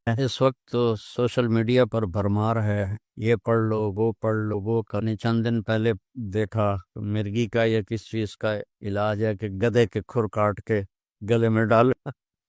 اس وقت تو social media پر بھرمار ہے، یہ پڑھ لو وہ پڑھ لو وہ کرنے۔ چند دن پہلے دیکھا مرغی کا یا کس چیز کا علاج ہے کہ گدھے کے کھر کاٹ کے گلے میں ڈال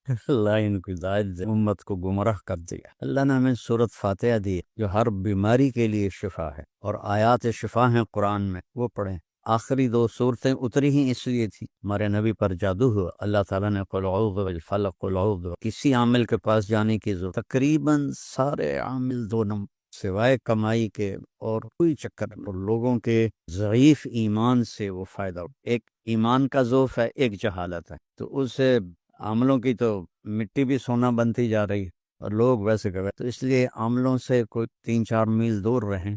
اللہ ان کی ہدایت امت کو گمراہ کر دیا۔ اللہ نے ہمیں سورۃ فاتحہ دی جو ہر بیماری کے لیے شفا ہے، اور آیات شفا ہیں قرآن میں، وہ پڑھیں۔ آخری دو صورتیں اتری ہی اس لیے تھی ہمارے نبی پر جادو ہوا۔ اللہ تعالیٰ نے قل اعوذ بالفلق قل اعوذ، کسی عامل کے پاس جانے کی ضرورت، تقریباً سارے عامل دو نمبر سوائے کمائی کے اور کوئی چکر نہیں، اور لوگوں کے ضعیف ایمان سے وہ فائدہ ہو۔ ایک ایمان کا ضعف ہے، ایک جہالت ہے، تو اس سے عاملوں کی تو مٹی بھی سونا بنتی جا رہی ہے، اور لوگ ویسے کر رہے، تو اس لیے عاملوں سے کوئی 3-4 میل دور رہیں،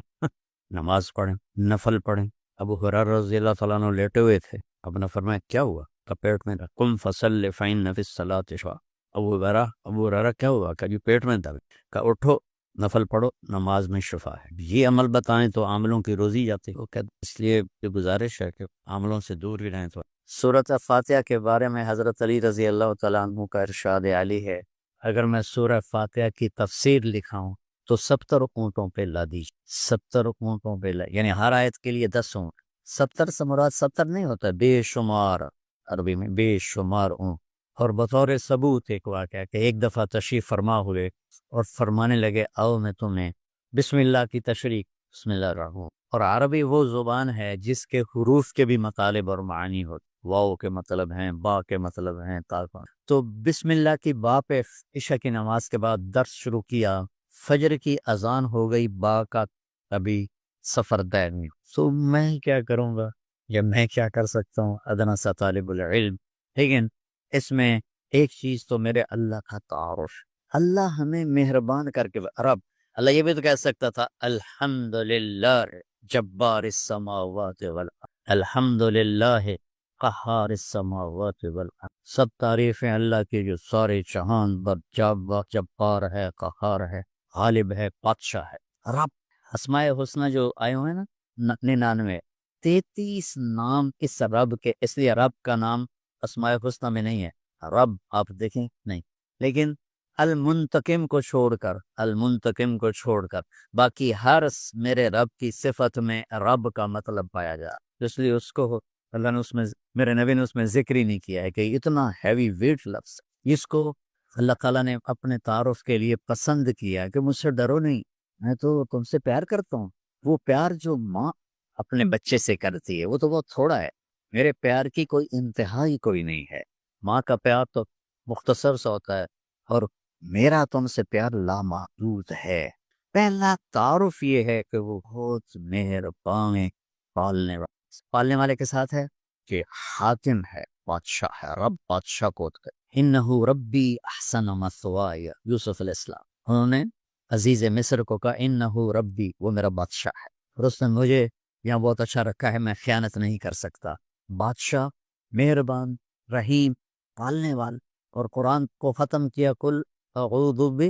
نماز پڑھیں، نفل پڑھیں۔ ابو ہریرہ رضی اللہ تعالیٰ عنہ لیٹے ہوئے تھے، اب نے فرمایا کیا ہوا؟ کہ پیٹ میں درد، قم فصلی فإن فی الصلاۃ شفاء۔ ابو ہریرہ کیا ہوا؟ کہ پیٹ میں درد، کہ اٹھو نفل پڑھو، نماز میں شفا ہے۔ یہ عمل بتائیں تو عاملوں کی روزی جاتی ہے، اس لیے یہ گزارش ہے کہ عاملوں سے دور ہی رہیں۔ تو سورۃ فاتحہ کے بارے میں حضرت علی رضی اللہ تعالیٰ عنہ کا ارشاد علی ہے، اگر میں سورہ فاتحہ کی تفسیر لکھاؤں تو 70 اونٹوں پہ لا دیجیے، 70 اونٹوں پہ لا، یعنی ہر آیت کے لیے 10 اونٹ۔ 70 سے مراد 70 نہیں ہوتا، بے شمار، عربی میں بے شمار اونٹ۔ اور بطور ثبوت ایک واقعہ کہ ایک دفعہ تشریف فرما ہوئے اور فرمانے لگے آؤ میں تمہیں بسم اللہ کی تشریح، بسم اللہ الرحمن، اور عربی وہ زبان ہے جس کے حروف کے بھی مطالب اور معنی ہوتے، واو کے مطلب ہیں، با کے مطلب ہیں، تا کا۔ تو بسم اللہ کی با پہ عشاء کی نماز کے بعد درس شروع کیا، فجر کی اذان ہو گئی، با کا ابھی سفر طے نہیں، تو میں کیا کروں گا یا میں کیا کر سکتا ہوں، ادنا سا طالب العلم۔ لیکن اس میں ایک چیز تو میرے اللہ کا تعارف، اللہ ہمیں مہربان کر کے رب، اللہ یہ بھی تو کہہ سکتا تھا الحمدللہ جبار السماوات والارض، الحمدللہ قہار السماوات والارض، سب تعریفیں اللہ کی جو سارے جہان پر جبار ہے، قہار ہے، غالب ہے، بادشاہ ہے، رب۔ اسماء حسنہ جو آئے ہوئے ہیں نا 99، 33 نام اس رب کے، اس لیے رب کا نام اسماء حسنہ میں نہیں ہے، رب آپ دیکھیں نہیں، لیکن المنتقم کو چھوڑ کر باقی ہر میرے رب کی صفت میں رب کا مطلب پایا جا، اس لیے اس کو اللہ نے اس میں، میرے نبی نے اس میں ذکر ہی نہیں کیا ہے کہ اتنا ہیوی ویٹ لفظ، اس کو اللہ تعالیٰ نے اپنے تعارف کے لیے پسند کیا کہ مجھ سے ڈرو نہیں، میں تو تم سے پیار کرتا ہوں۔ وہ پیار جو ماں اپنے بچے سے کرتی ہے وہ تو بہت تھوڑا ہے، میرے پیار کی کوئی انتہا ہی کوئی نہیں ہے۔ ماں کا پیار تو مختصر سا ہوتا ہے، اور میرا تم سے پیار لامحدود ہے۔ پہلا تعارف یہ ہے کہ وہ بہت مہربان ہے، پالنے والے کے ساتھ ہے کہ حاکم ہے، بادشاہ ہے، رب بادشاہ کو انہو ربی احسن مثوائی، یوسف علیہ السلام انہوں نے عزیز مصر کو کہا انہو ربی، وہ میرا بادشاہ ہے، اور اس نے مجھے یہاں بہت اچھا رکھا ہے، میں خیانت نہیں کر سکتا۔ بادشاہ، مہربان، رحیم، پالنے والا، اور قرآن کو ختم کیا کل اعوذ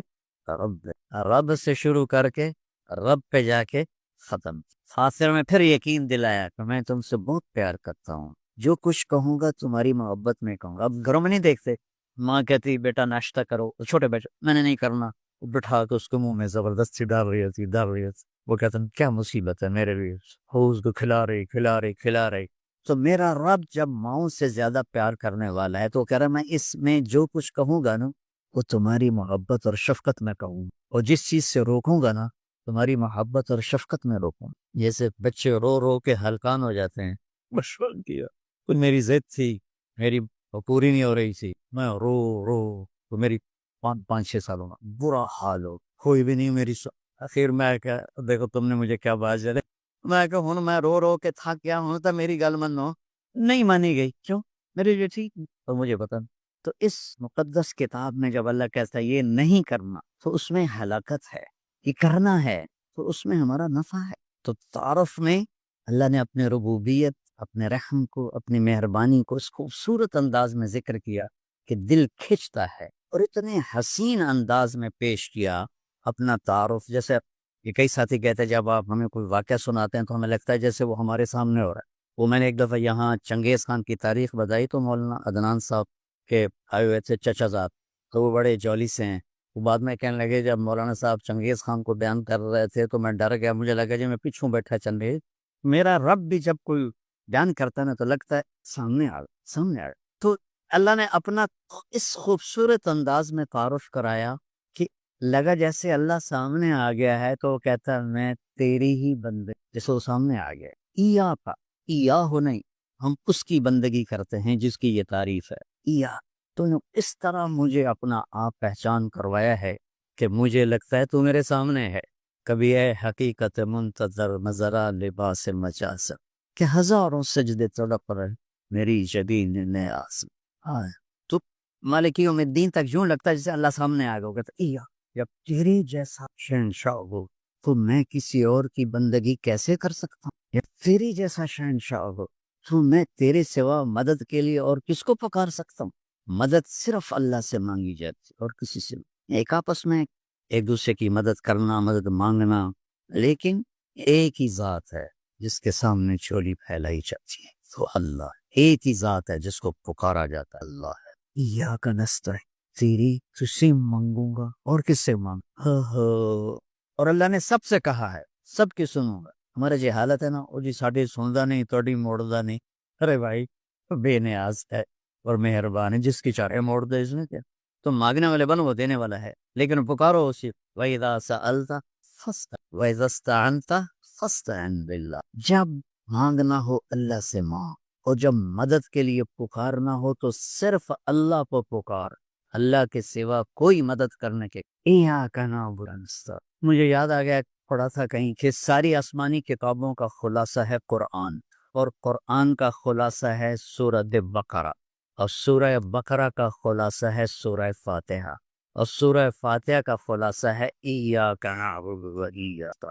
رب سے شروع کر کے رب پہ جا کے ختم، آخر میں پھر یقین دلایا کہ میں تم سے بہت پیار کرتا ہوں، جو کچھ کہوں گا تمہاری محبت میں کہوں گا۔ اب گھروں میں نہیں دیکھتے، ماں کہتی بیٹا ناشتہ کرو، چھوٹے بیٹے میں نے نہیں کرنا، بٹھا کے اس کو منہ میں زبردستی ڈال رہی تھی، وہ کہتے ہیں کیا مصیبت ہے میرے لیے، اس کو کھلا رہی۔ تو میرا رب جب ماؤں سے زیادہ پیار کرنے والا ہے تو کہہ رہا میں اس میں جو کچھ کہوں گا نا وہ تمہاری محبت اور شفقت میں کہوں گا، اور جس چیز سے روکوں گا نا تمہاری محبت اور شفقت میں روکوں گا۔ جیسے بچے رو رو کے ہلکان ہو جاتے ہیں، مشورہ کیا، کوئی میری ضد تھی، میری پوری نہیں ہو رہی تھی، میں رو تو میری 5-6 سالوں میں برا حال ہو، کوئی بھی نہیں میری آخر میں کہا دیکھو تم نے مجھے کیا بات جلے، میں کہ ہوں میں رو کے تھک گیا ہوں، تو میری گل منو، نہیں مانی گئی، کیوں میرے لیے ٹھیک اور مجھے پتہ۔ تو اس مقدس کتاب میں جب اللہ کہتا ہے یہ نہیں کرنا تو اس میں ہلاکت ہے، یہ کرنا ہے تو اس میں ہمارا نفع ہے۔ تو تعارف میں اللہ نے اپنے ربوبیت، اپنے رحم کو، اپنی مہربانی کو اس خوبصورت انداز میں ذکر کیا کہ دل کھنچتا ہے، اور اتنے حسین انداز میں پیش کیا اپنا تعارف۔ جیسے یہ کئی ساتھی کہتے ہیں جب آپ ہمیں کوئی واقعہ سناتے ہیں تو ہمیں لگتا ہے جیسے وہ ہمارے سامنے ہو رہا ہے۔ وہ میں نے ایک دفعہ یہاں چنگیز خان کی تاریخ بتائی تو مولانا عدنان صاحب کے آئے ہوئے تھے چچا زاد، تو وہ بڑے جولی سے ہیں، وہ بعد میں کہنے لگے جب مولانا صاحب چنگیز خان کو بیان کر رہے تھے تو میں ڈر گیا، مجھے لگا جی میں پیچھوں بیٹھا چنگیز، میرا رب بھی جب کوئی بیان کرتا ہے نا تو لگتا ہے سامنے آ سامنے آ۔ تو اللہ نے اپنا اس خوبصورت انداز میں تعارف کرایا کہ لگا جیسے اللہ سامنے آ گیا ہے تو وہ کہتا ہے میں تیری ہی بندے، جیسے وہ سامنے آ گیا، ایا کا ایا ہو نہیں، ہم اس کی بندگی کرتے ہیں جس کی یہ تعریف ہے، ایا تو اس طرح مجھے اپنا آپ پہچان کروایا ہے کہ مجھے لگتا ہے تو میرے سامنے ہے۔ کبھی اے حقیقت منتظر نظرا لباس مجاز کہ ہزاروں سجدے تڑپ رہے میری جبین نیاز۔ تو مالک یوم الدین تک یوں لگتا ہے جیسے اللہ سامنے آ گیا، کہتا ایا جب تیرے جیسا شہنشاہ ہو تو میں کسی اور کی بندگی کیسے کر سکتا ہوں؟ یا تیری جیسا شہنشاہ ہو تو میں تیرے سوا مدد کے لیے اور کس کو پکار سکتا ہوں؟ مدد صرف اللہ سے مانگی جاتی اور کسی سے نہیں۔ ایک آپس میں ایک دوسرے کی مدد کرنا، مدد مانگنا، لیکن ایک ہی ذات ہے جس کے سامنے چولی پھیلائی جاتی ہے تو اللہ، ایک ہی ذات ہے جس کو پکارا جاتا ہے، اللہ ہے۔ ایاک نستعین، تیری تجھ مانگوں گا اور کس سے مانگ، اور اللہ نے سب سے کہا ہے سب کی سنوں گا۔ ہمارے جی حالت ہے نا، وہ جی ساڑھی سندا نہیں توڑی موڑدا نہیں، ارے بھائی بے نیاز ہے اور مہربان ہے، جس کی چاہے موڑ دے، اس نے کیا، تم مانگنے والے بنو وہ دینے والا ہے، لیکن پکارو اسی۔ وَإِذَا سَأَلْتَ فَاسْتَعِنْ وَإِذَا اسْتَعَنْتَ فَاسْتَعِنْ بِاللَّهِ، جب مانگنا ہو اللہ سے مانگ، اور جب مدد کے لیے پکارنا ہو تو صرف اللہ کو پکار، اللہ کے سوا کوئی مدد کرنے کے۔ ایاک نعبد و نستعین، مجھے یاد آ گیا، پڑھا تھا کہیں کہ ساری آسمانی کتابوں کا خلاصہ ہے قرآن، اور قرآن کا خلاصہ ہے سورہ بقرہ، اور سورہ بقرہ کا خلاصہ ہے سورہ فاتحہ، اور سورہ فاتحہ کا خلاصہ ہے ایاک نعبد و ایاک۔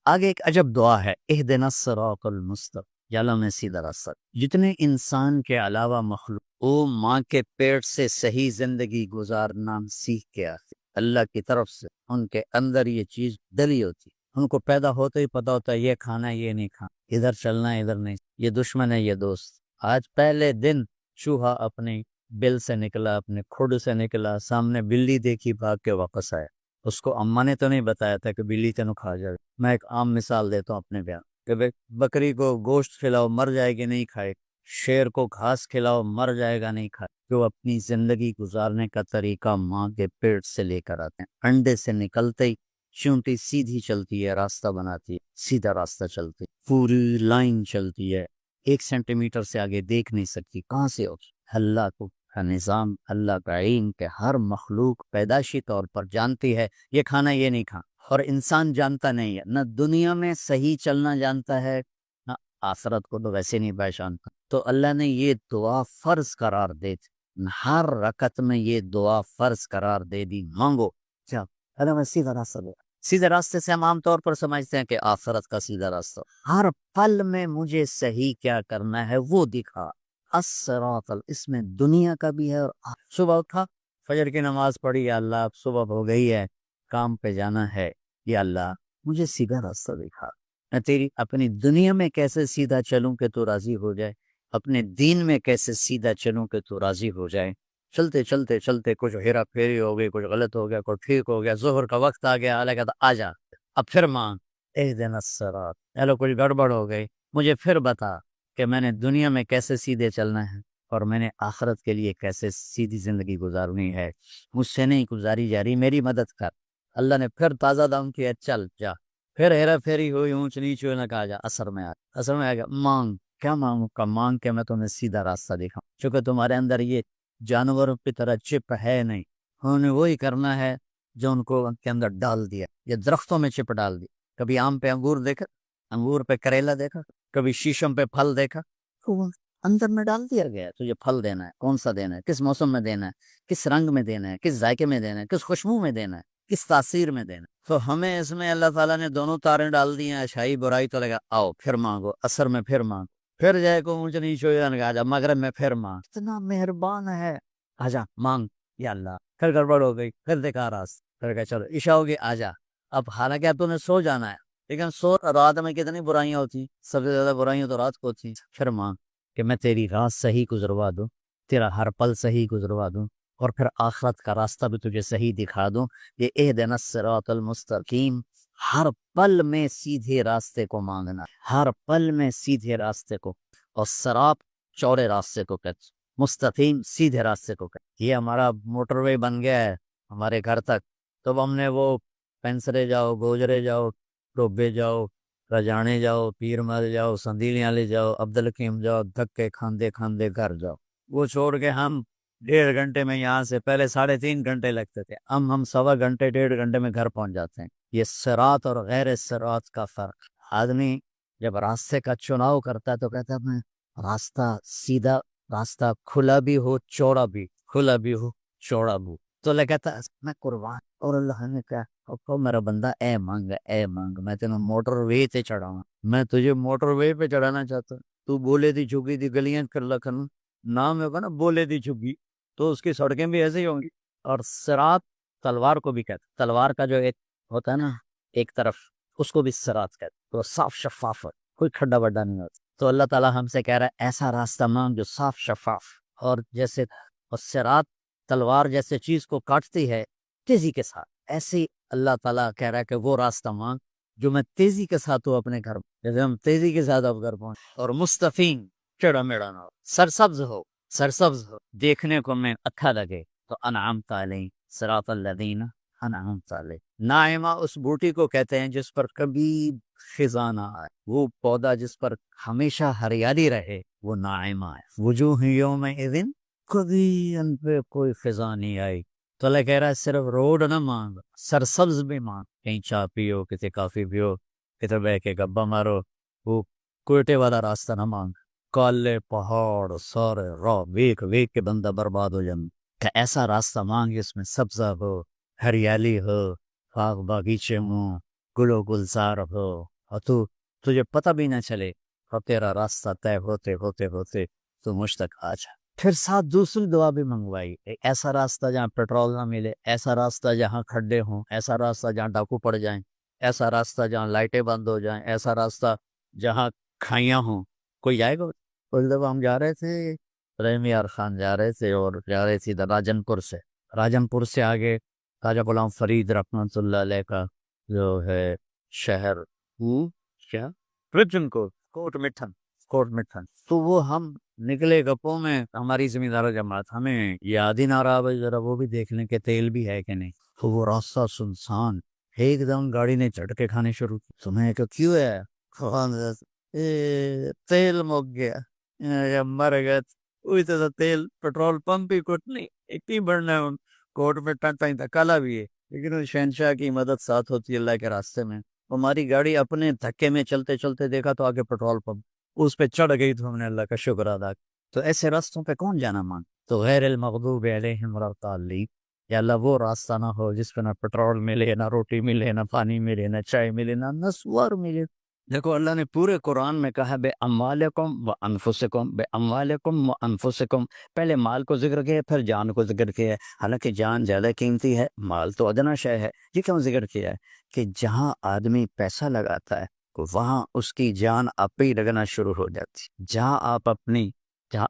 آگے ایک عجب دعا ہے، اہدنا الصراط المستقیم، یا اللہ میں سیدھا راستہ۔ جتنے انسان کے علاوہ مخلوق وہ ماں کے پیٹ سے صحیح زندگی گزارنا سیکھ کے آتے اللہ کی طرف سے، ان کے اندر یہ چیز ڈلی ہوتی، ان کو پیدا ہوتے ہی پتا ہوتا ہے یہ کھانا ہے یہ نہیں کھانا، ادھر چلنا ہے ادھر نہیں، یہ دشمن ہے یہ دوست۔ آج پہلے دن چوہا اپنی بل سے نکلا، اپنے کھڈ سے نکلا، سامنے بلی دیکھی بھاگ کے واپس آیا، اس کو اماں نے تو نہیں بتایا تھا کہ بلی تینوں کھا جائے۔ میں ایک عام مثال دیتا ہوں اپنے بیان کہ بکری کو گوشت کھلاؤ مر جائے گی نہیں کھائے، شیر کو گھاس کھلاؤ مر جائے گا نہیں کھائے، جو اپنی زندگی گزارنے کا طریقہ ماں کے پیٹ سے لے کر آتے ہیں، انڈے سے نکلتے ہی چونٹی سیدھی چلتی ہے، راستہ بناتی ہے، سیدھا راستہ چلتی ہے، پوری لائن چلتی ہے، 1 سینٹی میٹر سے آگے دیکھ نہیں سکتی، کہاں سے ہو؟ اللہ کا نظام، اللہ کا علم کہ ہر مخلوق پیدائشی طور پر جانتی ہے یہ کھانا یہ نہیں کھانا، اور انسان جانتا نہیں ہے، نہ دنیا میں صحیح چلنا جانتا ہے نہ آخرت کو تو ویسے نہیں پہچانتا۔ تو اللہ نے یہ دعا فرض قرار دے دی، ہر رکعت میں یہ دعا فرض قرار دے دی، مانگو کیا اللہ میں سیدھا راستہ دے۔ سیدھے راستے سے ہم عام طور پر سمجھتے ہیں کہ آخرت کا سیدھا راستہ، ہر پل میں مجھے صحیح کیا کرنا ہے وہ دکھا، الصراط، اس میں دنیا کا بھی ہے اور صبح اٹھا فجر کی نماز پڑھی، یا اللہ اب صبح ہو گئی ہے کام پہ جانا ہے، یا اللہ مجھے سیدھا راستہ دکھا، میں تیری اپنی دنیا میں کیسے سیدھا چلوں کہ تو راضی ہو جائے، اپنے دین میں کیسے سیدھا چلوں کہ تو راضی ہو جائے۔ چلتے چلتے چلتے کچھ ہیرا پھیری ہو گئی، کچھ غلط ہو گیا، کچھ ٹھیک ہو گیا، ظہر کا وقت آ گیا، اللہ کہتا آ جا اب پھر مانگ، اہدنا الصراط، چلو کچھ گڑبڑ ہو گئی مجھے پھر بتا کہ میں نے دنیا میں کیسے سیدھے چلنا ہے اور میں نے آخرت کے لیے کیسے سیدھی زندگی گزارنی ہے، مجھ سے نہیں گزاری جا رہی، میری مدد کر۔ اللہ نے پھر تازہ دم کیا، چل جا، پھر ہیرا پھیری ہوئی، اونچ نیچ ہوئی، نہ کہا جا اثر میں آ گیا، مانگ، کیا مانگوں کا، مانگ کے میں تمہیں سیدھا راستہ دکھاؤں، چونکہ تمہارے اندر یہ جانوروں کی طرح چپ ہے نہیں، انہوں نے وہی کرنا ہے جو ان کو ان کے اندر ڈال دیا، یہ درختوں میں چپ ڈال دی، کبھی آم پہ انگور دیکھا، انگور پہ کریلا دیکھا، کبھی شیشم پہ پھل دیکھا، تو وہ اندر میں ڈال دیا گیا ہے، تجھے پھل دینا ہے، کون سا دینا ہے، کس موسم میں دینا ہے، کس رنگ میں دینا ہے، کس ذائقے میں دینا ہے، کس خوشبو میں دینا ہے، کس تاثیر میں دینا ہے۔ تو ہمیں اس میں اللہ تعالیٰ نے دونوں تاریں ڈال دی ہیں، اچھائی برائی، تو لگا آؤ پھر مانگو، اثر میں پھر مانگو، پھر جائے کو اونچ نیچ ہو جائے، آجا مغرب میں پھر مانگ، اتنا مہربان ہے، آجا مانگ، یا اللہ پھر گڑبڑ ہو گئی، پھر دیکھا راست، پھر کہا چلو عشاء ہوگی آجا، اب حالانکہ اب تو نے سو جانا ہے، لیکن سو رات میں کتنی برائیاں ہوتی، سب سے زیادہ برائیاں تو رات کو ہوتی، پھر مانگ کہ میں تیری رات صحیح گزروا دوں، تیرا ہر پل صحیح گزروا دوں، اور پھر آخرت کا راستہ بھی تجھے صحیح دکھا دوں. یہ اہدنا الصراط المستقیم، ہر پل میں سیدھے راستے کو مانگنا، ہر پل میں سیدھے راستے کو. اور صراط چوڑے راستے کو کہتے، مستقیم سیدھے راستے کو کہتے. یہ ہمارا موٹر وے بن گیا ہے ہمارے گھر تک. تو ہم نے وہ پینسرے جاؤ، گوجرے جاؤ، ڈوبے جاؤ، رجانے جاؤ، پیر مل جاؤ، سندیلیاں لے جاؤ، عبدالحکیم جاؤ، دھکے کھاندے کھاندے گھر جاؤ. وہ چھوڑ کے ہم 1.5 گھنٹے میں یہاں سے، پہلے 3.5 گھنٹے لگتے تھے، ہم 1.25 گھنٹے 1.5 گھنٹے میں گھر پہنچ جاتے ہیں. یہ صراط اور غیر صراط کا فرق. آدمی جب راستے کا چناؤ کرتا ہے تو کہتا ہے میں راستہ سیدھا، راستہ کھلا بھی ہو چوڑا بھی، کھلا بھی ہو چوڑا بھی. تو اللہ کہتا ہے میں قربان. اور اللہ نے کہا میرا بندہ اے مانگ میں تینوں موٹر وے تے چڑھاؤں، میں تجھے موٹر وے پہ چڑھانا چاہتا ہوں. تو بولے دی جھگی دی گلیاں کر لکھن نام ہوگا نا، بولے دی جھگی، تو اس کی سڑکیں بھی ایسے ہی ہوں گی. اور صراط تلوار کو بھی کہتے، تلوار کا جو ایک ہوتا ہے نا ایک طرف، اس کو بھی صراط کہتے. تو صاف شفاف، کوئی کھڈا بڈا نہیں ہوتا. تو اللہ تعالیٰ ہم سے کہہ رہا ہے ایسا راستہ مانگ جو صاف شفاف. اور جیسے صراط تلوار جیسے چیز کو کاٹتی ہے تیزی کے ساتھ، ایسے ہی اللہ تعالیٰ کہہ رہا ہے کہ وہ راستہ مانگ جو میں تیزی کے ساتھ ہوں اپنے گھر، جیسے ہم تیزی کے ساتھ اب گھر پہنچ. اور مستقیم، ٹیڑھا میڑا نہ ہو، سرسبز ہو، دیکھنے کو میں اچھا لگے. تو انعمت علیہم صراط الذین انعمت علیہم. نائمہ اس بوٹی کو کہتے ہیں جس پر کبھی خزاں نہ آئے، وہ پودا جس پر ہمیشہ ہریالی رہے، وہ نائمہ ہے. وجوہ یومئذ، کبھی ان پہ کوئی خزاں نہیں آئی. تو اللہ کہہ رہا ہے صرف روڈ نہ مانگ، سرسبز بھی مانگ. کہیں چائے پیو، کسی کافی پیو، کتنے بہ کے گپا مارو. وہ کوئٹے والا راستہ نہ مانگ، کالے پہاڑ سارے راہ ویک ویک کے بندہ برباد ہو جائے. کہ ایسا راستہ مانگ جس میں سبزہ ہو، ہریالی ہو، باغ باغیچے ہوں، گل و گلزار ہو، اور تجھے پتہ بھی نہ چلے. اور تیرا راستہ طے ہوتے ہوتے ہوتے تو مجھ تک آ جا. پھر ساتھ دوسری دعا بھی منگوائی، ایسا راستہ جہاں پیٹرول نہ ملے، ایسا راستہ جہاں کھڈے ہوں، ایسا راستہ جہاں ڈاکو پڑ جائیں، ایسا راستہ جہاں لائٹیں بند ہو جائیں، ایسا راستہ جہاں کھائیاں ہوں. کوئی آئے گا؟ اس دفعہ ہم جا رہے تھے، رحم یار خان جا رہے تھے، اور جا رہے تھے راجن پور سے آگے خواجہ غلام فرید رحمۃ اللہ علیہ کا جو ہے شہر، وہ کیا رجن کوٹ مٹھن. تو وہ ہم نکلے گپوں میں، ہماری زمیندار جماعت، ہمیں یاد ہی نہ رہا بھائی ذرا وہ بھی دیکھ لیں کہ تیل بھی ہے کہ نہیں. تو وہ راستہ سنسان، ایک دم گاڑی نے جھٹکے کھانے شروع کی. تو میں کہ کیوں ہے؟ تیل مک گیا، مر گئے. وہی تو تیل پیٹرول پمپ ہی کچھ نہیں، ایک ہی بڑھنا ہے. کوٹ میں کالا بھی ہے، لیکن شہنشاہ کی مدد ساتھ ہوتی ہے اللہ کے راستے میں. ہماری گاڑی اپنے دھکے میں چلتے چلتے دیکھا تو آگے پیٹرول پمپ، اس پہ چڑھ گئی تو ہم نے اللہ کا شکر ادا. تو ایسے راستوں پہ کون جانا مان؟ تو غیر المغضوب علیہم ولا الضالین، یا اللہ وہ راستہ نہ ہو جس پہ نہ پیٹرول ملے، نہ روٹی ملے، نہ پانی ملے، نہ چائے ملے، نہ نسوار ملے. دیکھو اللہ نے پورے قرآن میں کہا بے اموالکم و انفسکم، بے اموالکم و انفسکم. پہلے مال کو ذکر کیا، پھر جان کو ذکر کیا ہے. حالانکہ جان زیادہ قیمتی ہے، مال تو ادنا شے ہے. یہ کیوں ذکر کیا ہے؟ کہ جہاں آدمی پیسہ لگاتا ہے وہاں اس کی جان آپ ہی لگنا شروع ہو جاتی. جہاں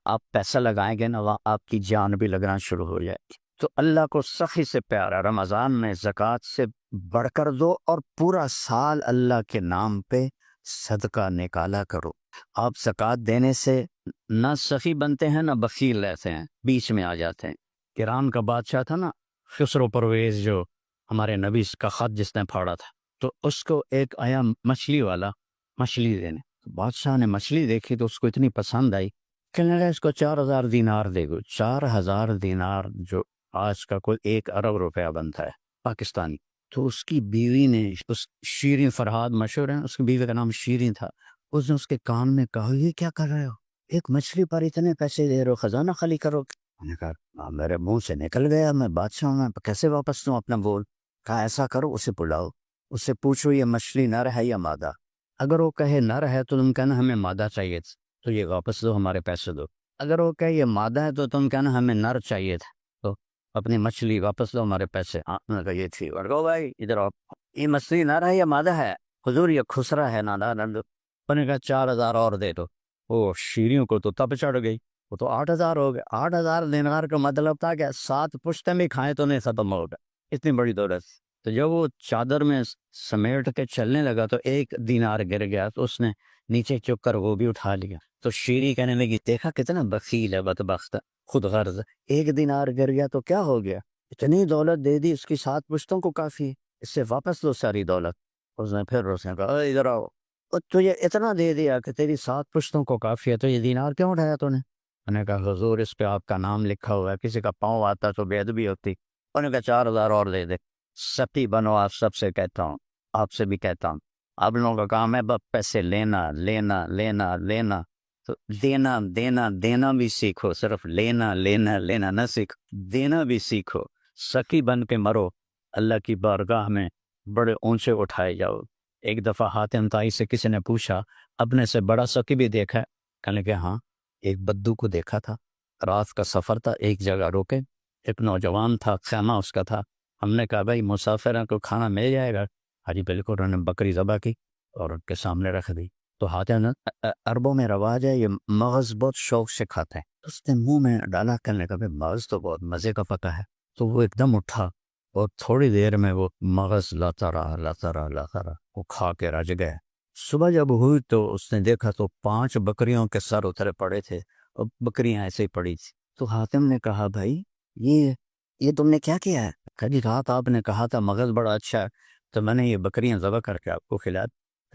آپ پیسہ لگائیں گے نا، وہاں آپ کی جان بھی لگنا شروع ہو جائے گی. تو اللہ کو سخی سے پیارا رمضان میں زکوٰۃ سے بڑھ کر دو، اور پورا سال اللہ کے نام پہ صدقہ نکالا کرو. آپ زکوٰۃ دینے سے نہ سخی بنتے ہیں نہ بخیل رہتے ہیں، بیچ میں آ جاتے ہیں. ایران کا بادشاہ تھا نا خسرو پرویز، جو ہمارے نبی کا خط جس نے پھاڑا تھا، تو اس کو ایک آیا مچھلی والا مچھلی دینے. بادشاہ نے مچھلی دیکھی تو اس کو اتنی پسند آئی، کہنے لگا اس کو 4,000 دینار دے گو. 4,000 دینار جو آج کا کوئی 1 ارب روپیہ بنتا ہے پاکستانی. تو اس کی بیوی نے، اس شیریں فرہاد مشہور ہیں، اس کی بیوی کا نام شیریں تھا، اس نے اس کے کان میں کہا یہ کیا کر رہے ہو؟ ایک مچھلی پر اتنے پیسے دے رہے ہو، خزانہ خالی کرو. میں نے کہا میرے منہ سے نکل گیا، میں بادشاہ ہوں، میں کیسے واپس دوں اپنا بول. کہا ایسا کرو، اسے بلاؤ، اس سے پوچھو یہ مچھلی نر ہے یا مادہ. اگر وہ کہے نر ہے تو تم کہنا ہمیں مادہ چاہیے تھا، تو یہ واپس دو، ہمارے پیسے دو. اگر وہ کہے یہ مادہ ہے تو تم کہنا ہمیں نر چاہیے تھا، تو اپنی مچھلی واپس دو، ہمارے پیسے. میں نے کہا یہ تھی. ورگو بھائی ادھر آؤ، یہ مچھلی نر ہے یا مادہ ہے؟ حضور یہ خسرا ہے نادا نند. میں نے کہا 4,000 اور دے دو. وہ شیریوں کو تو تب چڑھ گئی، وہ تو 8,000 ہو گئے. 8,000 دینار کا مطلب تھا کہ 7 پشتیں بھی کھائیں تو نہیں ختم ہو گئے، اتنی بڑی دولت. تو جب وہ چادر میں سمیٹ کے چلنے لگا تو 1 دینار گر گیا، تو اس نے نیچے چک کر وہ بھی اٹھا لیا. تو شیری کہنے لگی دیکھا کتنا بخیل ہے بدبخت، خود غرض. 1 دینار گر گیا تو کیا ہو گیا، اتنی دولت دے دی، اس کی 7 پشتوں کو کافی ہے، اس سے واپس لو ساری دولت. اس نے کہا اے ادھر آؤ، تجھے اتنا دے دیا کہ تیری 7 پشتوں کو کافی ہے، تو یہ دینار کیوں اٹھایا تو نے؟ انہوں نے کہا حضور اس پہ آپ کا نام لکھا ہوا ہے، کسی کا پاؤں آتا تو بے ادبی ہوتی. انہوں نے کہا 4,000 اور دے دے. ستی بنو، آپ سب سے کہتا ہوں، آپ سے بھی کہتا ہوں، آپ لوگوں کا کام ہے بس پیسے لینا لینا لینا لینا. تو دینا دینا دینا بھی سیکھو، صرف لینا لینا لینا نہ سیکھو، دینا بھی سیکھو. سکی بن کے مرو، اللہ کی بارگاہ میں بڑے اونچے اٹھائے جاؤ. ایک دفعہ حاتم طائی سے کسی نے پوچھا اپنے سے بڑا سکی بھی دیکھا ہے؟ کہنے کہ ہاں، ایک بدو کو دیکھا تھا، رات کا سفر تھا، ایک جگہ روکے، ایک نوجوان تھا، خیمہ اس کا تھا. ہم نے کہا بھائی مسافروں کو کھانا مل جائے گا؟ ہاں جی بالکل. انہوں نے بکری ذبح کی اور ان کے سامنے رکھ دی. تو حاتم عربوں میں رواج ہے، یہ مغز بہت شوق سے کھاتے ہیں. اس نے منہ میں ڈالا، کرنے کا بھائی مغز تو بہت مزے کا پکا ہے. تو وہ ایک دم اٹھا اور تھوڑی دیر میں وہ مغز لاتا رہا لاتا رہا لاتا رہا، وہ کھا کے رج گئے. صبح جب ہوئی تو اس نے دیکھا تو 5 بکریوں کے سر اترے پڑے تھے اور بکریاں ایسے ہی پڑی تھی. تو حاتم نے کہا بھائی یہ تم نے کیا کیا ہے؟ کہا جی رات آپ نے کہا تھا مغز بڑا اچھا ہے تو میں نے یہ بکریاں ذبح کر کے آپ کو کھلا.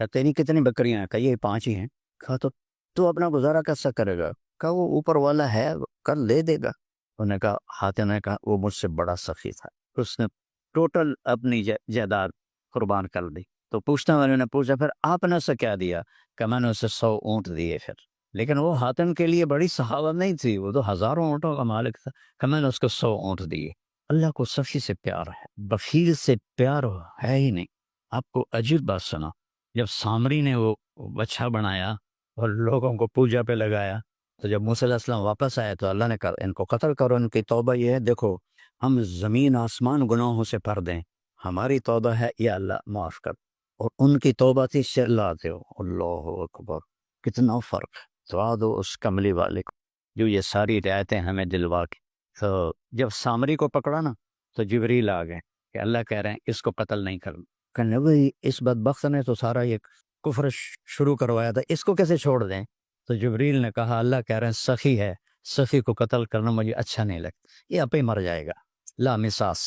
کہا تیری کتنی بکریاں ہیں؟ کہا یہ 5 ہی ہیں. کہا تو اپنا گزارا کیسا کرے گا؟ کہا وہ اوپر والا ہے، کل دے دے گا. انہوں نے کہا، حاتم نے کہا وہ مجھ سے بڑا سخی تھا، اس نے ٹوٹل اپنی جائیداد قربان کر دی. تو پوچھنے والے نے پوچھا پھر آپ نے اسے کیا دیا؟ کہ میں نے اسے 100 اونٹ دیے. پھر لیکن وہ حاتم کے لیے بڑی سخاوت نہیں تھی، وہ تو ہزاروں اونٹوں کا مالک تھا. کہ میں نے اس کو 100 اونٹ دیے. اللہ کو سخی سے پیار ہے، بخیل سے پیار ہے ہی نہیں. آپ کو عجیب بات سنا، جب سامری نے وہ بچہ بنایا اور لوگوں کو پوجا پہ لگایا، تو جب موسیٰ علیہ السلام واپس آئے تو اللہ نے کہا ان کو قتل کرو. ان کی توبہ یہ ہے، دیکھو ہم زمین آسمان گناہوں سے بھر دیں، ہماری توبہ ہے یا اللہ معاف کر، اور ان کی توبہ تھی شرلاتے ہو. اللہ اکبر، کتنا فرق ہے. دعا دو اس کملی والے کو جو یہ ساری رعایتیں ہمیں دلوا کے. تو جب سامری کو پکڑا نا تو جبریل آ گئے کہ اللہ کہہ رہے ہیں اس کو قتل نہیں کرنا. کہنے بھائی اس بدبخت نے تو سارا یہ کفر شروع کروایا تھا، اس کو کیسے چھوڑ دیں؟ تو جبریل نے کہا اللہ کہہ رہے ہیں سخی ہے، سخی کو قتل کرنا مجھے اچھا نہیں لگتا، یہ آپ ہی مر جائے گا، لا مساس،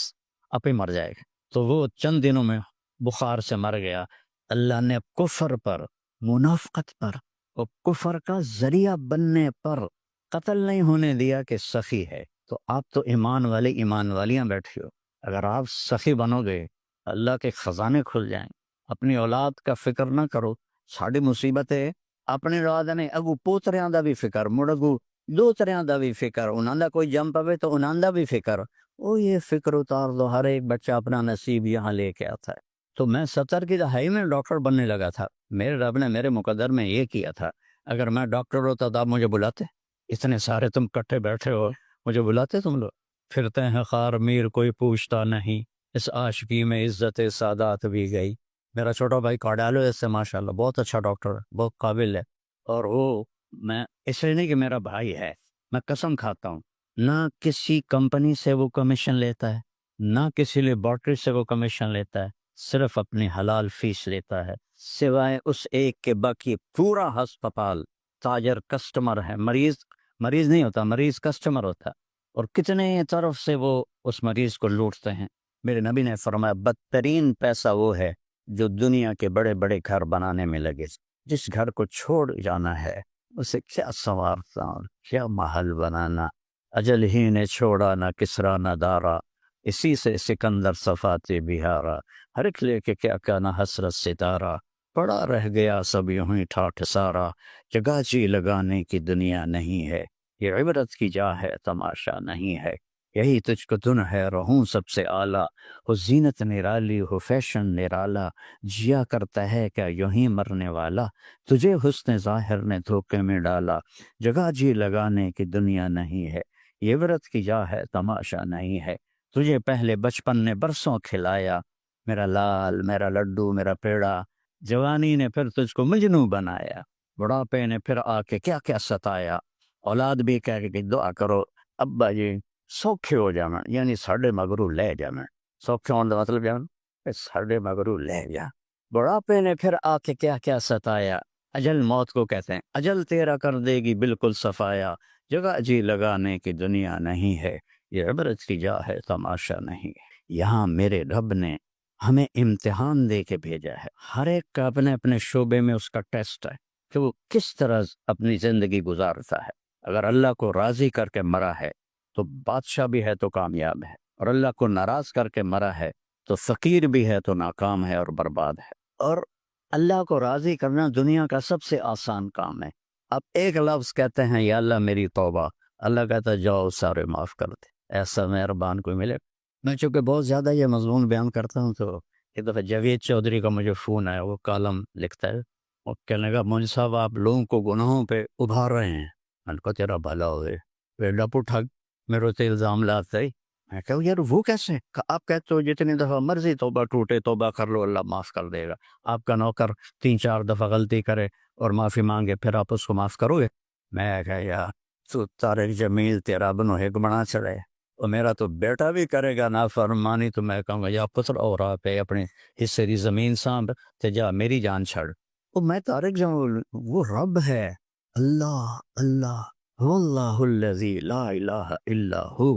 آپ ہی مر جائے گا. تو وہ چند دنوں میں بخار سے مر گیا. اللہ نے کفر پر، منافقت پر اور کفر کا ذریعہ بننے پر قتل نہیں ہونے دیا کہ سخی ہے. تو آپ تو ایمان والے ایمان والیاں بیٹھے ہو، اگر آپ سخی بنو گے اللہ کے خزانے کھل جائیں. اپنی اولاد کا فکر نہ کرو، ساڑی مصیبت ہے اپنے اولاد نے اگو پوتریاں دا بھی فکر، مڑگو دوتریاں دا بھی فکر، انہاں دا کوئی جم پوے تو انہاں دا بھی فکر. وہ یہ فکر اتار دو، ہر ایک بچہ اپنا نصیب یہاں لے کے آتا ہے. تو میں 70 کی دہائی میں ڈاکٹر بننے لگا تھا، میرے رب نے میرے مقدر میں یہ کیا تھا. اگر میں ڈاکٹر ہوتا تو آپ مجھے بلاتے؟ اتنے سارے تم کٹھے بیٹھے ہو، مجھے بلاتے تم لوگ؟ پھرتے ہیں خار میر کوئی پوچھتا نہیں، اس عاشقی میں عزت سادات بھی گئی. میرا چھوٹا بھائی کارڈیالوجسٹ سے ماشاءاللہ بہت اچھا ڈاکٹر ہے، بہت قابل ہے. اور وہ میں اس لیے نہیں کہ میرا بھائی ہے، میں قسم کھاتا ہوں نہ کسی کمپنی سے وہ کمیشن لیتا ہے، نہ کسی لیبارٹری سے وہ کمیشن لیتا ہے، صرف اپنی حلال فیس لیتا ہے. سوائے اس ایک کے باقی پورا ہسپتال تاجر کسٹمر ہے، مریض نہیں ہوتا، مریض کسٹمر ہوتا. اور کتنے طرف سے وہ اس مریض کو لوٹتے ہیں. میرے نبی نے فرمایا بدترین پیسہ وہ ہے جو دنیا کے بڑے بڑے گھر بنانے میں لگے. جس گھر کو چھوڑ جانا ہے اسے کیا سنوارتا اور کیا محل بنانا. اجل ہی نے چھوڑا نہ کسرا نہ دارا، اسی سے سکندر صفات بہارا. ہر ایک لے کے کیا کہنا حسرت ستارہ، پڑا رہ گیا سب یوں ہی ٹھاٹھ سارا. جگہ جی لگانے کی دنیا نہیں ہے، یہ عبرت کی جا ہے تماشا نہیں ہے. یہی تجھ کو دن ہے رہوں سب سے اعلیٰ، ہو زینت نرالی ہو فیشن نرالا. جیا کرتا ہے کیا یوں ہی مرنے والا، تجھے حسن ظاہر نے دھوکے میں ڈالا. جگہ جی لگانے کی دنیا نہیں ہے، یہ عبرت کی جا ہے تماشا نہیں ہے. تجھے پہلے بچپن نے برسوں کھلایا، میرا لال میرا لڈو میرا پیڑا. جوانی نے پھر تجھ کو مجنوں بنایا، بڑھاپے نے پھر آ کے کیا کیا ستایا. اولاد بھی کہہ کہ دعا کرو ابا جی سوکھے ہو جانا، یعنی ساڈے مگرو لے جانا، سوکھے ہونے کا مطلب جانا ساڈے مگرو لے جا۔ بڑھاپے نے پھر آ کے کیا کیا ستایا، اجل موت کو کہتے ہیں، اجل تیرا کر دے گی بالکل صفایا، جگہ جی لگانے کی دنیا نہیں ہے، یہ عبرت کی جا ہے تماشا نہیں۔ یہاں میرے رب نے ہمیں امتحان دے کے بھیجا ہے، ہر ایک کا اپنے اپنے شعبے میں اس کا ٹیسٹ ہے کہ وہ کس طرح اپنی زندگی گزارتا ہے۔ اگر اللہ کو راضی کر کے مرا ہے تو بادشاہ بھی ہے تو کامیاب ہے، اور اللہ کو ناراض کر کے مرا ہے تو فقیر بھی ہے تو ناکام ہے اور برباد ہے۔ اور اللہ کو راضی کرنا دنیا کا سب سے آسان کام ہے۔ آپ ایک لفظ کہتے ہیں یا اللہ میری توبہ، اللہ کہتا ہے جاؤ سارے معاف کر دے، ایسا مہربان کوئی ملے۔ میں چونکہ بہت زیادہ یہ مضمون بیان کرتا ہوں تو ایک دفعہ جاوید چودھری کا مجھے فون آیا، وہ کالم لکھتا ہے، اور کہنے لگا مولوی صاحب آپ لوگوں کو گناہوں پہ ابھار رہے ہیں۔ میں نے کہا تیرا بھلا ہوئے، پیڑا پٹھا میرے سے الزام لاتا ہے۔ میں کہا یار وہ کیسے؟ آپ کہتے ہو جتنی دفعہ مرضی توبہ ٹوٹے توبہ کر لو اللہ معاف کر دے گا، آپ کا نوکر 3-4 دفعہ غلطی کرے اور معافی مانگے پھر آپ اس کو معاف کرو گے؟ میں کہا یار تو طارق جمیل تیرا بنو ایک بنا چڑھے، اور میرا تو بیٹا بھی کرے گا نافرمانی تو میں کہوں گا یا پتر اور آپ اپنے حصے دی زمین سانب تے جا میری جان چھڑ۔ وہ میں طارق جمیل، وہ رب ہے، اللہ اللہ هو اللہ الذی لا الہ الا ہو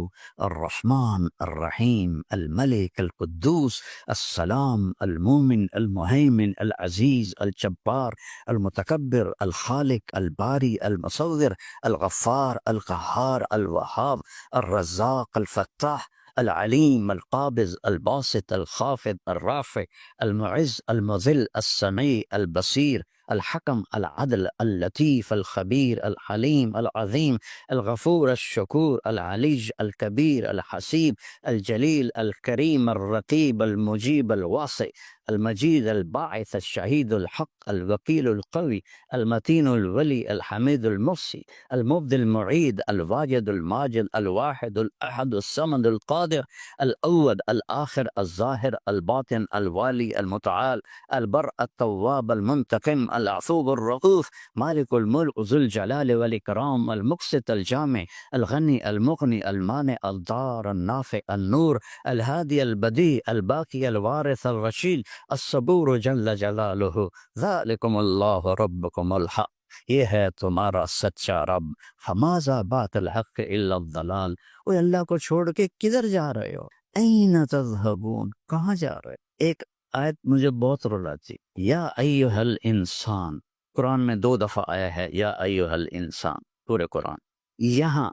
الرحمن الرحیم الملک القدوس السلام المومن المہیمن العزیز الجبار المتکبر الخالق الباری المصور الغفار القہار الوہاب الرزاق الفتاح العلیم القابض الباسط الخافض الرافع المعز المذل السمیع البصیر الحکم العدل اللطیف الخبیر الحلیم العظیم الغفور الشکور العلیج الکبیر الحسیب الجلیل الکریم الرقیب المجیب الواسع المجید الباعث الشہید الحق الوکیل القوی المتین الولی الحمید المحصی المبدی المعید الواجد الماجد الواحد الاحد الصمد القادر الاول الآخر الظاہر الباطن الوالی المتعال البر التواب المنتقم العفو الرؤوف مالک الملک ذو الجلال والاکرام المقسط الجامع الغنی المغنی المانع الضار النافع النور الهادي البديع الباقي الوارث الرشيد الصبور جل جلالہ ذالکم اللہ ربکم الحق، یہ ہے تمہارا سچا رب، فماذا بعد الحق الا الضلال۔ اوہ اللہ کو چھوڑ کے کدھر جا رہے ہو؟ این تذہبون، کہاں جا رہے؟ ایک آیت مجھے بہت رلاتی، یا ایہا الانسان، قرآن میں 2 دفعہ آیا ہے یا ایہا الانسان پورے قرآن، یہاں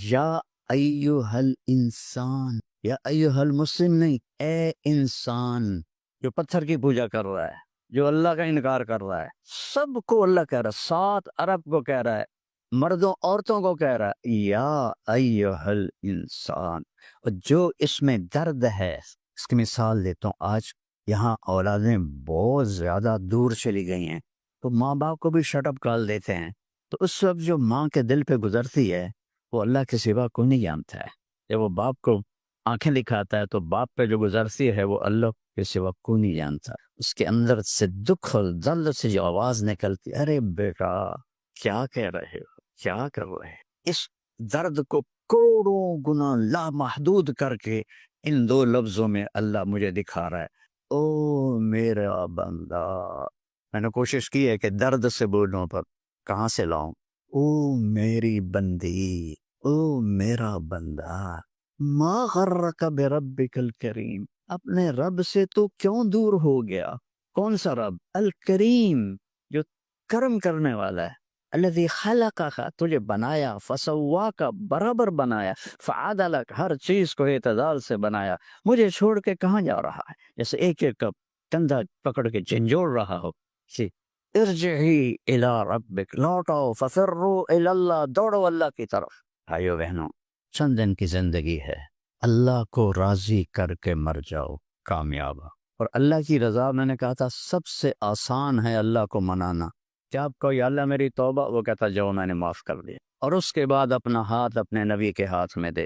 یا ایہا الانسان، یا ایہا المسلم نہیں، اے انسان جو پتھر کی پوجا کر رہا ہے، جو اللہ کا انکار کر رہا ہے، سب کو اللہ کہہ رہا ہے، 7 ارب کو کہہ رہا ہے، مردوں عورتوں کو کہہ رہا ہے یا ایہا الانسان۔ اور جو اس میں درد ہے، اس کی مثال دیتا ہوں، آج یہاں اولادیں بہت زیادہ دور چلی گئی ہیں تو ماں باپ کو بھی شٹ اپ کال دیتے ہیں، تو اس وقت جو ماں کے دل پہ گزرتی ہے وہ اللہ کے سوا کوئی نہیں جانتا ہے۔ جب وہ باپ کو آنکھیں دکھاتا ہے تو باپ پہ جو گزرتی ہے وہ اللہ کے سوا کوئی نہیں جانتا۔ اس کے اندر سے دکھ اور درد سے جو آواز نکلتی، ارے بیٹا کیا کہہ رہے ہو، کیا کر رہے ہیں، اس درد کو کروڑوں گنا لامحدود کر کے ان 2 لفظوں میں اللہ مجھے دکھا رہا ہے، او میرا بندہ۔ میں نے کوشش کی ہے کہ درد سے بولوں پر کہاں سے لاؤں، او میری بندی، او میرا بندہ، ما غرک بربک الکریم، اپنے رب سے تو کیوں دور ہو گیا؟ کون سا رب؟ الکریم، جو کرم کرنے والا ہے، الذی خلقک، تجھے بنایا، فسواک، برابر بنایا، فعدلک، ہر چیز کو اعتدال سے بنایا۔ مجھے چھوڑ کے کہاں جا رہا ہے؟ جیسے ایک ایک کا کندھا پکڑ کے جھنجھوڑ رہا ہو کہ ارجعی الی ربک، لوٹو، ففروا الی اللہ، دوڑو اللہ کی طرف۔ بھائیو بہنوں، چند دن کی زندگی ہے، اللہ کو راضی کر کے مر جاؤ، کامیاب ہو۔ اور اللہ کی رضا، میں نے کہا تھا سب سے آسان ہے اللہ کو منانا۔ کیا آپ کو یا اللہ میری توبہ، وہ کہتا جو میں نے معاف کر دیا، اور اس کے بعد اپنا ہاتھ اپنے نبی کے ہاتھ میں دے،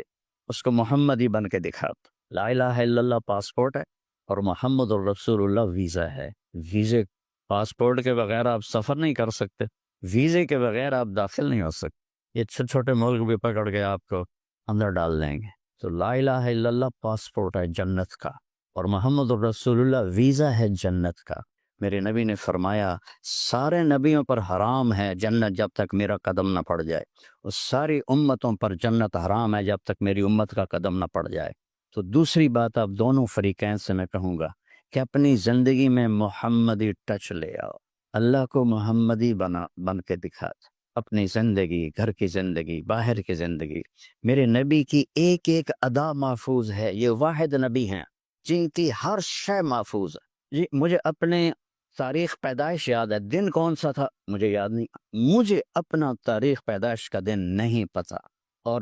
اس کو محمدی بن کے دکھاتا۔ لا الہ الا اللہ پاسپورٹ ہے اور محمد الرسول اللہ ویزا ہے۔ ویزے، پاسپورٹ کے بغیر آپ سفر نہیں کر سکتے، ویزے کے بغیر آپ داخل نہیں ہو سکتے۔ یہ چھوٹے چھوٹے ملک بھی پکڑ کے آپ کو اندر ڈال دیں گے۔ تو لا الہ الا اللہ پاسپورٹ ہے جنت کا، اور محمد الرسول اللہ ویزا ہے جنت کا۔ میرے نبی نے فرمایا سارے نبیوں پر حرام ہے جنت جب تک میرا قدم نہ پڑ جائے، اور ساری امتوں پر جنت حرام ہے جب تک میری امت کا قدم نہ پڑ جائے۔ تو دوسری بات اب دونوں فریقین سے میں کہوں گا کہ اپنی زندگی میں محمدی ٹچ لے آؤ، اللہ کو محمدی بن کے دکھا دو۔ اپنی زندگی، گھر کی زندگی، باہر کی زندگی، میرے نبی کی ایک ایک ادا محفوظ ہے۔ یہ واحد نبی ہیں جن کی ہر شے محفوظ ہے۔ جی مجھے اپنے تاریخ پیدائش یاد ہے، دن کون سا تھا مجھے یاد نہیں، مجھے اپنا تاریخ پیدائش کا دن نہیں پتا، اور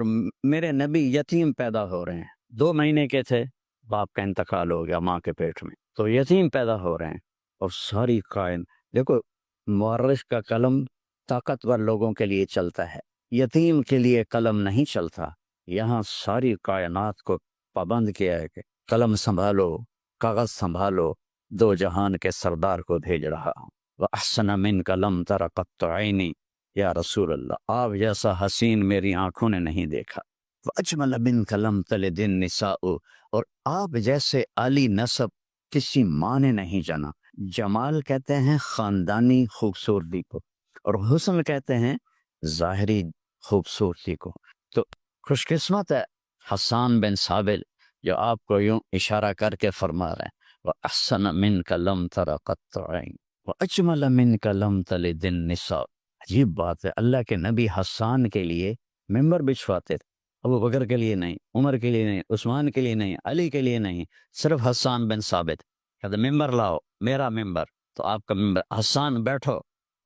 میرے نبی یتیم پیدا ہو رہے ہیں، 2 مہینے کے تھے، باپ کا انتقال ہو گیا ماں کے پیٹ میں، تو یتیم پیدا ہو رہے ہیں، اور ساری قائم دیکھو مورخ کا قلم طاقتور لوگوں کے لیے چلتا ہے، یتیم کے لیے قلم نہیں چلتا۔ یہاں ساری کائنات کو پابند کیا ہے کہ قلم سنبھالو، کاغذ سنبھالو، 2 جہان کے سردار کو بھیج رہا ہوں۔ وَأَحْسَنَ مِنْكَ لَمْ تَرَ قَطُّ عَيْنِي، یا رسول اللہ آپ جیسا حسین میری آنکھوں نے نہیں دیکھا۔ وَأَجْمَلَ مِنْكَ لَمْ تَلِدِ النِّسَاءُ، اور آپ جیسے عالی نسب کسی ماں نے نہیں جنا۔ جمال کہتے ہیں خاندانی خوبصورتی کو، اور حسن کہتے ہیں ظاہری خوبصورتی کو۔ تو خوش قسمت ہے حسان بن ثابت جو آپ کو یوں اشارہ کر کے فرما رہے ہیں وَأَحْسَنَ مِنْكَ لَمْ تَرَ قَطُّ عَيْنٍ وَأَجْمَلَ مِنْكَ لَمْ تَلِدِ النِّسَاءُ۔ عجیب بات ہے، اللہ کے نبی حسان کے لیے ممبر بچھواتے تھے، ابو بکر کے لیے نہیں، عمر کے لیے نہیں، عثمان کے لیے نہیں، علی کے لیے نہیں، صرف حسان بن ثابت کہتے ممبر لاؤ، میرا ممبر، تو آپ کا ممبر حسان بیٹھو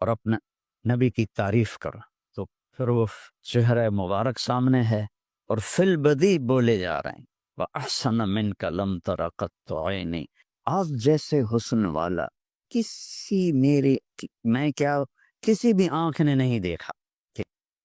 اور اپنا نبی کی تعریف کرو، تو پھر وہ چہرہ مبارک سامنے ہے اور فی البدی بولے جا رہے ہیں وَأَحْسَنَ مِنْكَ لَمْ تَرَ قَطُّ عَيْنِي، آپ جیسے حسن والا میں کیا کسی بھی آنکھ نے نہیں دیکھا۔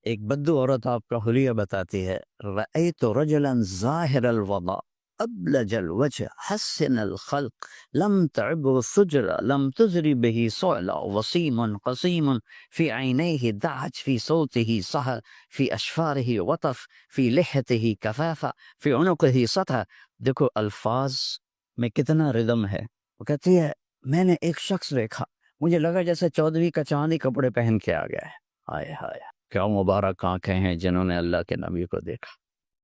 ایک بدو عورت آپ کا حلیہ بتاتی ہے رأیت رجلا ظاہر الوضاء ابلج الوجه حسن الخلق لم تعبه ثجرا لم تزری به صعلا وسیم قسیم في عینیه دعج في صوته سحر في اشفاره وطف في لحيته کفافا في عنقه سطح۔ دیکھو الفاظ میں کتنا ردم ہے۔ وہ کہتی ہے میں نے ایک شخص دیکھا، مجھے لگا جیسے چودھویں کا چاندی کپڑے پہن کے آ گیا ہے۔ ہائے ہائے کیا مبارک آنکھیں ہیں جنہوں نے اللہ کے نبی کو دیکھا۔